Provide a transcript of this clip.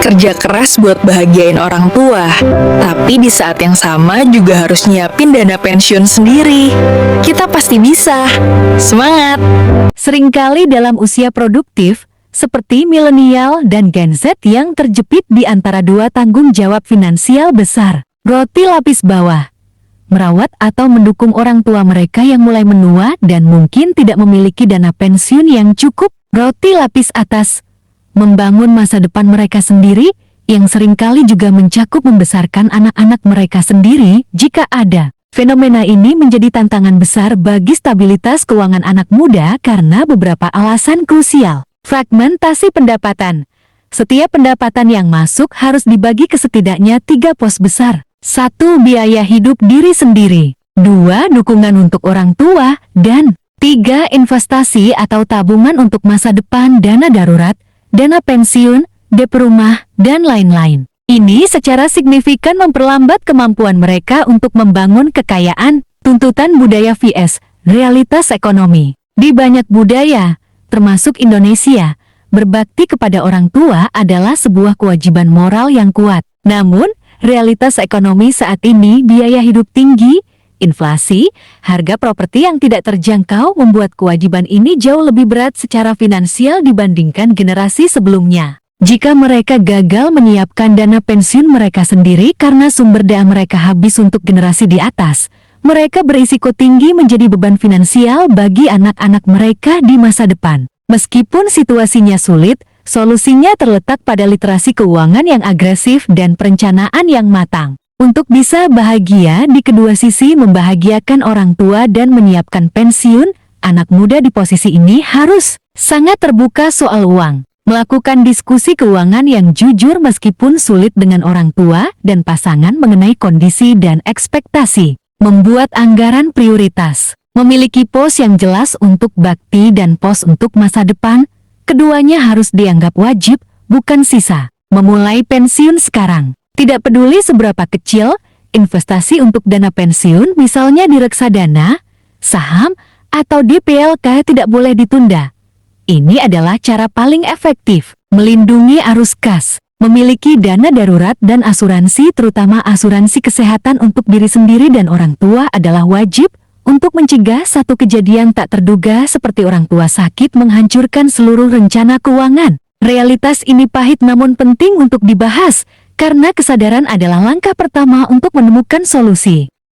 kerja keras buat bahagiain orang tua, tapi di saat yang sama juga harus nyiapin dana pensiun sendiri. Kita pasti bisa. Semangat! Seringkali dalam usia produktif, seperti milenial dan Gen Z yang terjepit di antara dua tanggung jawab finansial besar, roti lapis bawah, merawat atau mendukung orang tua mereka yang mulai menua dan mungkin tidak memiliki dana pensiun yang cukup, roti lapis atas, membangun masa depan mereka sendiri, yang seringkali juga mencakup membesarkan anak-anak mereka sendiri jika ada. Fenomena ini menjadi tantangan besar bagi stabilitas keuangan anak muda karena beberapa alasan krusial. Fragmentasi pendapatan. Setiap pendapatan yang masuk harus dibagi ke setidaknya 3 pos besar. 1. Biaya hidup diri sendiri. 2. Dukungan untuk orang tua. Dan 3. Investasi atau tabungan untuk masa depan, dana darurat, dana pensiun, DP rumah, dan lain-lain. Ini secara signifikan memperlambat kemampuan mereka untuk membangun kekayaan. Tuntutan budaya vs realitas ekonomi. Di banyak budaya, termasuk Indonesia, berbakti kepada orang tua adalah sebuah kewajiban moral yang kuat. Namun, realitas ekonomi saat ini, biaya hidup tinggi, inflasi, harga properti yang tidak terjangkau membuat kewajiban ini jauh lebih berat secara finansial dibandingkan generasi sebelumnya. Jika mereka gagal menyiapkan dana pensiun mereka sendiri karena sumber daya mereka habis untuk generasi di atas, mereka berisiko tinggi menjadi beban finansial bagi anak-anak mereka di masa depan. Meskipun situasinya sulit, solusinya terletak pada literasi keuangan yang agresif dan perencanaan yang matang. Untuk bisa bahagia di kedua sisi, membahagiakan orang tua dan menyiapkan pensiun, anak muda di posisi ini harus sangat terbuka soal uang. Melakukan diskusi keuangan yang jujur meskipun sulit dengan orang tua dan pasangan mengenai kondisi dan ekspektasi. Membuat anggaran prioritas. Memiliki pos yang jelas untuk bakti dan pos untuk masa depan. Keduanya harus dianggap wajib, bukan sisa. Memulai pensiun sekarang. Tidak peduli seberapa kecil, investasi untuk dana pensiun misalnya di reksadana, saham, atau DPLK tidak boleh ditunda. Ini adalah cara paling efektif, melindungi arus kas, memiliki dana darurat dan asuransi, terutama asuransi kesehatan untuk diri sendiri dan orang tua adalah wajib untuk mencegah satu kejadian tak terduga seperti orang tua sakit menghancurkan seluruh rencana keuangan. Realitas ini pahit namun penting untuk dibahas, karena kesadaran adalah langkah pertama untuk menemukan solusi.